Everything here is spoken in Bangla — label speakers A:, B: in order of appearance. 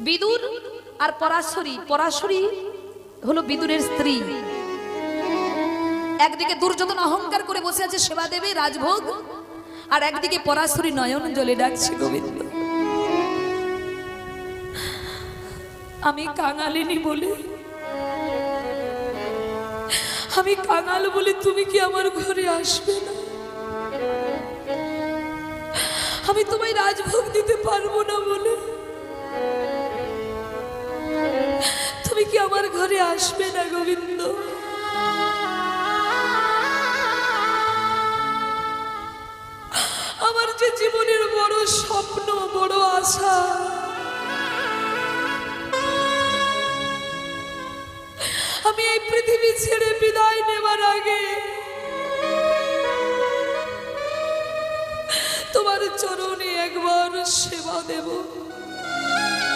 A: বিদুর আর পরাশরী, পরাশরী হলো বিদুরের স্ত্রী। একদিকে দুর্যোধন অহংকার করে বসে আছে সেবা দেবে রাজভোগ, আর একদিকে পরাশরী নয়ন জলে ডাকছে গোবিন্দ। আমি কাঙালিনী বলে, আমি কাঙাল বলে তুমি কি আমার ঘরে আসবে না? আমি তোমায় রাজভোগ দিতে পারবো না বলে তুমি কি আমার ঘরে আসবে না গোবিন্দ? আমার যে জীবনের বড় স্বপ্ন, বড় আশা, আমি এই পৃথিবী ছেড়ে বিদায় নেবার আগে তোমার চরণে একবার সেবা দেব।